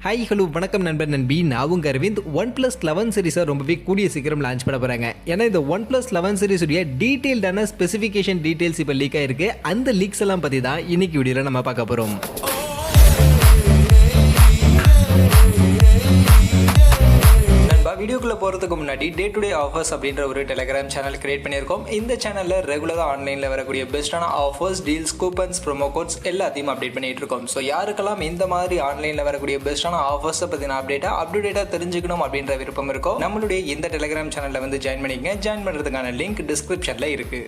Hi hello வணக்கம் நண்பர் நண்பி நான் உங்க அரவிந்த். OnePlus 11 சீரிஸை ரொம்பவே கூடிய சீக்கிரம் லான்ச் பண்ண போறாங்க. ஏன்னா இந்த OnePlus 11 சீரிஸ் உடைய டீடைல்டான ஸ்பெசிஃபிகேஷன் டீடைல்ஸ் இப்போ லீக் ஆயிருக்கு. அந்த லீக்ஸ் எல்லாம் பத்தி தான் இன்னைக்கு வீடியோல நம்ம பார்க்க போறோம். வீடியோக்குள்ள போறதுக்கு முன்னாடி டே டு டே ஆஃபர்ஸ் அப்படின்ற ஒரு டெலிகிராம் சேனல் கிரியேட் பண்ணியிருக்கோம். இந்த சேனல்ல ரெகுலரா ஆன்லைன்ல வரக்கூடிய பெஸ்டான offers, deals, coupons, promo quotes எல்லாத்தையும் அப்டேட் பண்ணிட்டு இருக்கோம். ஸோ யாருக்கெல்லாம் இந்த மாதிரி ஆன்லைன்ல வரக்கூடிய பெஸ்டான ஆஃபர்ஸை பத்தின அப்டேட்டா தெரிஞ்சுக்கணும் அப்படின்ற விருப்பம் இருக்கும், நம்மளுடைய இந்த டெலிகிராம் சேனல்ல வந்து ஜாயின் பண்ணிக்கங்க. ஜாயின் பண்றதுக்கான லிங்க் டிஸ்கிரிப்ஷன்ல இருக்கு.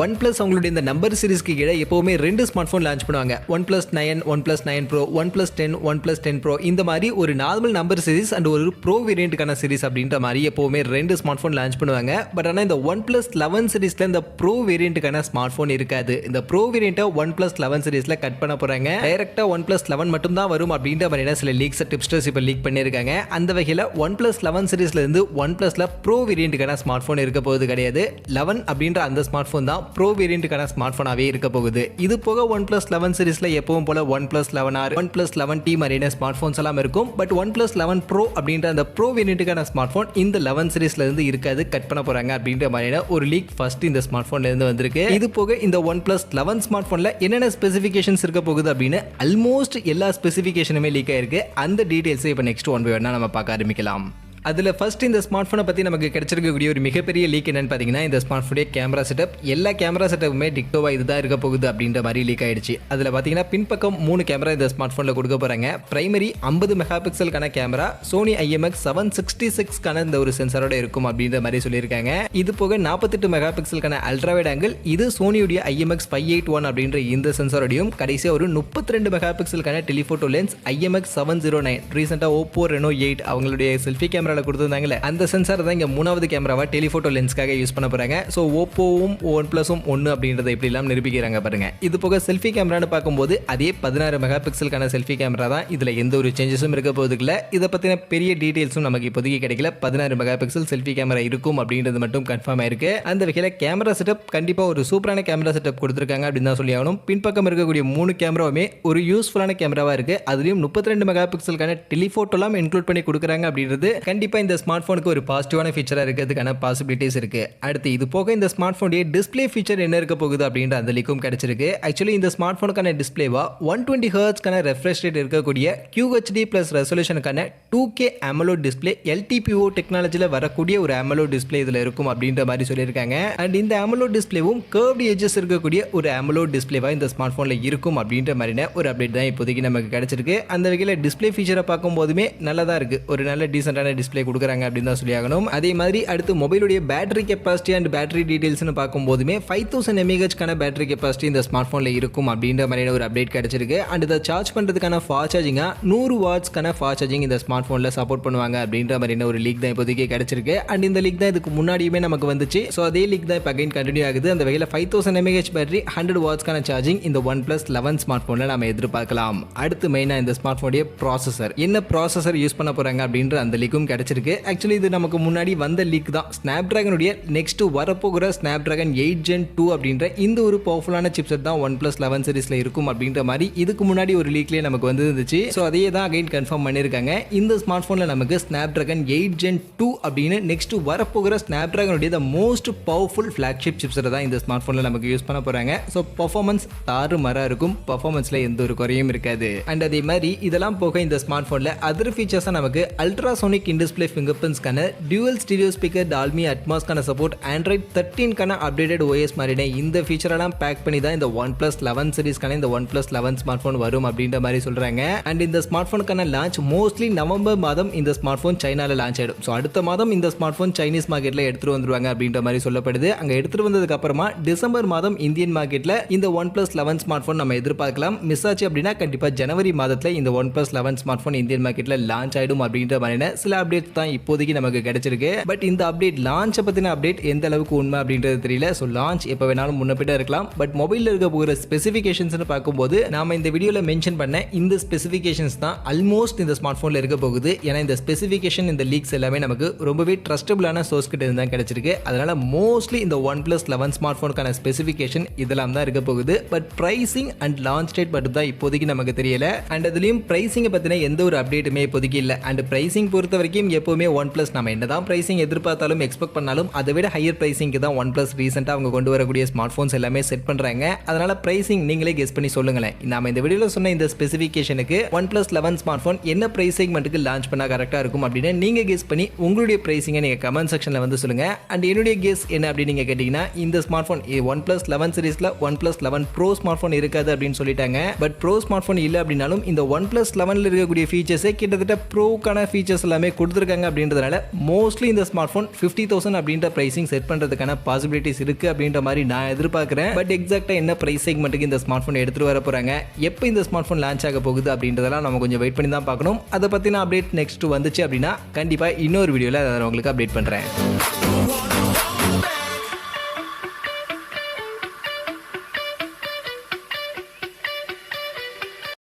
OnePlus அவங்களுடைய இந்த நம்பர் சீரிஸ்க்கு கீழே எப்போவுமே 2 ஸ்மார்ட் ஃபோன் லான்ச் பண்ணுவாங்க. OnePlus 9, OnePlus 9 Pro, OnePlus 10, OnePlus 10 Pro இந்த மாதிரி ஒரு நார்மல் நம்பர் சீரிஸ் அண்ட் ஒரு ப்ரோ வேரியண்ட்டுக்கான சீரிஸ் அப்படின்ற மாதிரி எப்போவுமே 2 ஸ்மார்ட் ஃபோன் லான்ச் பண்ணுவாங்க. பட் ஆனால் இந்த OnePlus 11 சீரிஸில் இந்த ப்ரோ வேரியண்ட்டுக்கான ஸ்மார்ட் ஃபோன் இருக்காது. இந்த ப்ரோ வேரியண்ட்டை OnePlus 11 சீரிஸில் கட் பண்ண போகிறாங்க. டைரெக்டாக OnePlus 11 மட்டும் தான் வரும் அப்படின்ற மாதிரியான சில லீக்ஸ் டிப்ஸ்டர்ஸ் இப்போ லீக் பண்ணியிருக்காங்க. அந்த வகையில் OnePlus 11 சீரிஸ்ல இருந்து OnePlusல ப்ரோ வேரியண்ட்டுக்கான ஸ்மார்ட் ஃபோன் இருக்க போகுது கிடையாது. 11 அப்படின்ற அந்த ஸ்மார்ட் ஃபோன் தான் ப்ரோ வேரியண்ட்டுக்கான ஸ்மார்ட் போனாவே இருக்க போகுது. இது போக OnePlus 11 சீரிஸ்ல எப்பவும் போல OnePlus 11R, OnePlus 11T மாதிரியான ஸ்மார்ட் போன்ஸ் எல்லாம் இருக்கும். பட் OnePlus 11 Pro அப்படின்ற அந்த ப்ரோ வேரியண்ட்டுக்கான ஸ்மார்ட் போன் இந்த 11 சீரிஸ்ல இருந்து இருக்காது, கட் பண்ண போறாங்க அப்படின்ற மாதிரியான ஒரு லீக் ஃபர்ஸ்ட் இந்த ஸ்மார்ட் போன்ல இருந்து வந்திருக்கு. இது போக இந்த OnePlus 11 ஸ்மார்ட் போன்ல என்னென்ன ஸ்பெசிஃபிகேஷன்ஸ் இருக்க போகுது அப்படின்னு ஆல்மோஸ்ட் எல்லா ஸ்பெசிஃபிகேஷனுமே லீக் ஆயிருக்கு. அந்த டீடைல்ஸ் இப்போ நெக்ஸ்ட் ஒன் பை ஒன்னா நம்ம பார்க்க ஆரம்பிக்கலாம். அதில் ஃபர்ஸ்ட் இந்த ஸ்மார்ட் ஃபோனை பற்றி நமக்கு கிடைச்சிருக்கக்கூடிய ஒரு மிகப்பெரிய லீக் என்னன்னு பார்த்தீங்கன்னா, இந்த ஸ்மார்ட் ஃபோனுடைய கேமரா செட்டப், எல்லா கேமரா செட்டப்புமே டிக்டோவா இதுதான் இருக்க போகுது அப்படின்ற மாதிரி லீக் ஆயிடுச்சு. அதில் பார்த்தீங்கன்னா பின்பக்கம் 3 கேமரா இந்த ஸ்மார்ட் ஃபோனில் கொடுக்க போகிறாங்க. பிரைமரி 50 மெகா பிக்சலுக்கான கேமரா, சோனி IMX 766க்கான இந்த ஒரு சென்சாரோட இருக்கும் அப்படின்ற மாதிரி சொல்லியிருக்காங்க. இது போக 48 மெகா பிக்சலுக்கான அல்ட்ராவைட் ஆங்கிள், இது சோனியுடைய IMX 581 அப்படின்ற இந்த சென்சாரோடையும், கடைசியாக ஒரு 32 மெகா பிக்சலுக்கான டெலிஃபோட்டோ லென்ஸ் IMX 709 ரீசெண்டாக ஓப்போ ரெனோ 8 அவங்களுடைய செல்ஃபி கேமரா கொடுத்திருந்தாங்கல, அந்த சென்சார் தான் இங்க மூணாவது கேமராவா டெலிஃபோட்டோ லென்ஸ்க்காக யூஸ் பண்ண போறாங்க. சோ ஓப்போவும் OnePlusம் ஒன்னு அப்படின்றத இப்படி எல்லாம் நிரூபிக்கிறாங்க பாருங்க. இது போக செல்ஃபி கேமரான்னு பார்க்கும்போது அதே 16 மெகா பிக்சலுக்கான செல்ஃபி கேமரா தான். இதுல எந்த ஒரு சேஞ்சஸும் இருக்க போகுதுல. இதை பத்தின பெரிய டீடைல்ஸும் நமக்கு இப்போதைக்கு கிடைக்கல. 16 மெகா பிக்சல் செல்ஃபி கேமரா இருக்கும் அப்படின்றது மட்டும் கன்ஃபார்ம் ஆயிருக்கு. அந்த வகையில கேமரா செட்டப் கண்டிப்பா ஒரு சூப்பரான கேமரா செட்டப் கொடுத்திருக்காங்க அப்படின்னு தான் சொல்லி ஆகணும். பின்பக்கம் இருக்கக்கூடிய 3 கேமராவுமே ஒரு யூஸ்ஃபுல்லான கேமராவா இருக்கு. அதுலயும் 32 மெகா பிக்சலுக்கான டெலிஃபோட்டோலாம் இன்க்ளூட் பண்ணி கொடுக்குறாங்க அப்படின்றது கண்டிப்பா இந்த ஸ்மார்ட் போனுக்கு ஒரு பாசிட்டிவான ஃபீச்சரா இருக்கிறதுக்கான பாசிபிலிட்டிஸ் இருக்கு. அடுத்து இது போக இந்த ஸ்மார்ட் போனுடைய டிஸ்ப்ளே ஃபீச்சர் என்ன இருக்க போகுது அப்படின்ற அந்த லீக்கும் கிடைச்சிருக்கு. ஆக்சுவலி இந்த ஸ்மார்ட் போனுக்கான டிஸ்ப்ளேவா 120 ஹெர்ட்ஸ்க்கான ரெஃப்ரெஷ் ரேட் இருக்கக்கூடிய QHD பிளஸ் ரெசல்யூஷனுக்கான 2K AMOLED டிஸ்ப்ளே, LTPO டெக்னாலஜில வரக்கூடிய ஒரு AMOLED டிஸ்ப்ளே இதுல இருக்கும் அப்படின்ற மாதிரி சொல்லியிருக்காங்க. அண்ட் இந்த AMOLED டிஸ்ப்ளேவும் கர்வ்டு எட்ஜஸ் இருக்கக்கூடிய ஒரு AMOLED டிஸ்ப்ளேவா இந்த ஸ்மார்ட் போன்ல இருக்கும் அப்படின்ற மாதிரியான ஒரு அப்டேட் தான் இப்போதைக்கு நமக்கு கிடைச்சிருக்கு. அந்த வகையில் டிஸ்ப்ளே ஃபீச்சரை பார்க்கும் போதுமே நல்லதா இருக்கு. ஒரு நல்ல டீசென்டான டிஸ்ப்ளே கொடுக்குறாங்க அப்படின்னு தான் சொல்லி ஆகணும். அதே மாதிரி அடுத்து மொபைலுடைய பேட்டரி கெப்பாசிட்டி அண்ட் பேட்டரி டீடைல்ஸ்னு பார்க்கும்போதுமே 5000 mAh கான பேட்டரி கெப்பாசிட்டி இந்த ஸ்மார்ட் போன்ல இருக்கும் அப்படின்ற மாதிரியான ஒரு அப்டேட் கிடைச்சிருக்கு. அண்ட் இதை சார்ஜ் பண்றதுக்கான ஃபாஸ்ட் சார்ஜிங்கா 100 வாட்ஸ்க்கான ஃபாஸ்ட் சார்ஜிங் இந்த ஸ்மார்ட் போன்ல சப்போர்ட் பண்ணுவாங்க அப்படின்ற மாதிரியான ஒரு லீக் தான் இப்போதைக்கு கிடைச்சிருக்கு. அண்ட் இந்த லீக் தான் இதுக்கு முன்னாடியுமே நமக்கு வந்துச்சு. ஸோ அதே லீக் தான் இப்போ அகைன் கண்டினியூ ஆகுது. அந்த வகையில் 5000 mAh பேட்டரி 100 வாட்ஸ்க்கான சார்ஜிங் இந்த OnePlus 11 ஸ்மார்ட் போன்ல நம்ம எதிர்பார்க்கலாம். அடுத்து மெயினா இந்த ஸ்மார்ட் போனுடைய ப்ராசஸர், என்ன ப்ராசஸர் யூஸ் பண்ண போறாங்க அப்படின்ற அந்த லீக்கும் கிடைச்சிருக்கு. ஆக்சுவலி இது நமக்கு முன்னாடி வந்த லீக் தான். Snapdragon நெக்ஸ்ட் வரப்போகிற Snapdragon 8 Gen 2 அப்படின்ற இந்த ஒரு பவர்ஃபுல்லான சிப்செட் தான் OnePlus 11 சீரிஸ்ல இருக்கும் அப்படின்ற மாதிரி இதுக்கு முன்னாடி ஒரு லீக்லயே நமக்கு வந்து இருந்துச்சு. ஸோ அதையே தான் அகைன் கன்ஃபார்ம் பண்ணியிருக்காங்க. இந்த ஸ்மார்ட் போன்ல நமக்கு Snapdragon 8 Gen 2 அப்படின்னு நெக்ஸ்ட் வரப்போகிற Snapdragon the most powerful flagship chipset தான் இந்த ஸ்மார்ட் போன்ல நமக்கு யூஸ் பண்ண போறாங்க. ஸோ பர்ஃபார்மன்ஸ் தாறுமாறா இருக்கும். பர்ஃபார்மன்ஸ்ல எந்த ஒரு குறையும் இருக்காது. அண்ட் அதே மாதிரி இதெல்லாம் போக இந்த ஸ்மார்ட் போன்ல அதர் ஃபீச்சர்ஸ் நமக்கு அல்ட்ராசோனிக் இன் டிஸ்ப்ளே ஃபிங்கர் பிரிண்ட்ஸ்க்கான டியூவல் ஸ்டீரியோ ஸ்பீக்கர், டால்மி அட்மாஸ்க்கான சப்போர்ட், Android 13க்கான அப்டேட்டட் OS மாதிரியான இந்த ஃபீச்சரெல்லாம் பேக் பண்ணி தான் இந்த OnePlus 11 சீரிஸ்க்கான இந்த OnePlus 11 ஸ்மார்ட் போன் வரும் அப்படின்ற மாதிரி சொல்றாங்க. அண்ட் இந்த ஸ்மார்ட் போனுக்கான லான்ச் மோஸ்ட்லி நவம்பர் மாதம் இந்த ஸ்மார்ட் போன் சைனால லான்ச் ஆயிடும். ஸோ அடுத்த மாதம் இந்த ஸ்மார்ட் போன் சைனீஸ் மார்க்கெட்ல எடுத்துட்டு வந்துருவாங்க அப்படின்ற மாதிரி சொல்லப்படுது. அங்க எடுத்துட்டு வந்ததுக்கு அப்புறமா டிசம்பர் மாதம் இந்தியன் மார்க்கெட்ல இந்த OnePlus 11 ஸ்மார்ட் போன் நம்ம எதிர்பார்க்கலாம். மிஸ் ஆச்சு அப்படின்னா கண்டிப்பா ஜனவரி மாதத்துல இந்த OnePlus 11 ஸ்மார்ட் போன் இந்தியன் மார்க்கெட்ல லான்ச் ஆயிடும் அப்படின்ற மாதிரியான சில அப்டேட்ஸ் தான் இப்போதைக்கு நமக்கு கிடைச்சிருக்கு. பட் இந்த அப்டேட் லான்ச்சை பற்றின அப்டேட் எந்த அளவுக்கு உண்மை அப்படின்றது தெரியல. ஸோ லான்ச் எப்போ வேணாலும் முன்னப்பிட்ட இருக்கலாம். பட் மொபைலில் இருக்க போகிற ஸ்பெசிஃபிகேஷன்ஸ்னு பார்க்கும்போது நாம இந்த வீடியோவில் மென்ஷன் பண்ண இந்த ஸ்பெசிஃபிகேஷன்ஸ் தான் ஆல்மோஸ்ட் இந்த ஸ்மார்ட் ஃபோனில் இருக்க போகுது. ஏன்னா இந்த ஸ்பெசிஃபிகேஷன் இந்த லீக்ஸ் எல்லாமே நமக்கு ரொம்பவே ட்ரஸ்டபிளான சோர்ஸ் கிட்ட இருந்து தான் கிடைச்சிருக்கு. அதனால மோஸ்ட்லி இந்த OnePlus 11 ஸ்மார்ட் ஃபோனுக்கான ஸ்பெசிஃபிகேஷன் இதெல்லாம் தான் இருக்க போகுது. But pricing and launch date மட்டும் தான் இப்போதைக்கு நமக்கு தெரியல. அண்ட் அதுலயும் பிரைசிங்கை பற்றின எந்த ஒரு அப்டேட்டுமே இப்போதைக்கு இல்லை. அண்ட் பிரைசிங் பொறுத்த வரைக்கும் எப்பவுமே OnePlus நம்ம என்னதான் பிரைசிங் எதிர்பார்த்தாலும் எக்ஸ்பெக்ட் பண்ணாலும் அதை விட ஹையர் பிரைசிங்க்கு தான் OnePlus ரீசெண்டாக அவங்க கொண்டு வரக்கூடிய ஸ்மார்ட் ஃபோன்ஸ் எல்லாமே செட் பண்ணுறாங்க. அதனால பிரைசிங் நீங்களே கெஸ் பண்ணி சொல்லுங்களேன். நாம இந்த வீடியோவில் சொன்ன இந்த ஸ்பெசிஃபிகேஷனுக்கு OnePlus 11 ஸ்மார்ட் ஃபோன் என்ன பிரைஸ் செக்மெண்ட்டுக்கு லான்ச் பண்ணால் கரெக்டாக இருக்கும் அப்படின்னு நீங்கள் கெஸ் பண்ணி உங்களுடைய பிரைசிங்கை நீங்கள் கமெண்ட் செக்ஷனில் வந்து சொல்லுங்க. அண்ட் என்னுடைய கெஸ் என்ன அப்படின்னு நீங்கள் கேட்டிங்கன்னா இந்த ஸ்மார்ட் ஃபோன் OnePlus 11 சீரிஸில் OnePlus 11 Pro ஸ்மார்ட் ஃபோன் இருக்காது அப்படின்னு சொல்லிட்டாங்க. பட் ப்ரோ ஸ்மார்ட் ஃபோன் இல்லை அப்படின்னாலும் இந்த OnePlus 11 இருக்கக்கூடிய ஃபீச்சர்ஸே கிட்டத்தட்ட ப்ரோக்கான ஃபீச்சர்ஸ் எல்லாமே கொடுத்துருக்காங்க. அப்படின்றதுனால மோஸ்ட்லி இந்த ஸ்மார்ட் ஃபோன் 50,000 அப்படின்ற பிரைசிங் செட் பண்ணுறதுக்கான பாசிபிலிட்டிஸ் இருக்குது அப்படின்ற மாதிரி நான் எதிர்பார்க்குறேன். பட் எக்ஸாக்டாக என்ன பிரைஸ் செக்மெண்ட்டுக்கு இந்த ஸ்மார்ட் ஃபோன் எடுத்துகிட்டு வர போகிறாங்க, எப்போ இந்த ஸ்மார்ட் ஃபோன் லான்ச் ஆக போகுது அப்படின்றதெல்லாம் நம்ம கொஞ்சம் வெயிட் பண்ணி தான் பார்க்கணும். அதை பற்றின அப்டேட் நெக்ஸ்ட் வந்துச்சு அப்படின்னா கண்டிப்பாக இன்னொரு வீடியோவில் அதை உங்களுக்கு அப்டேட் பண்ணுறேன்.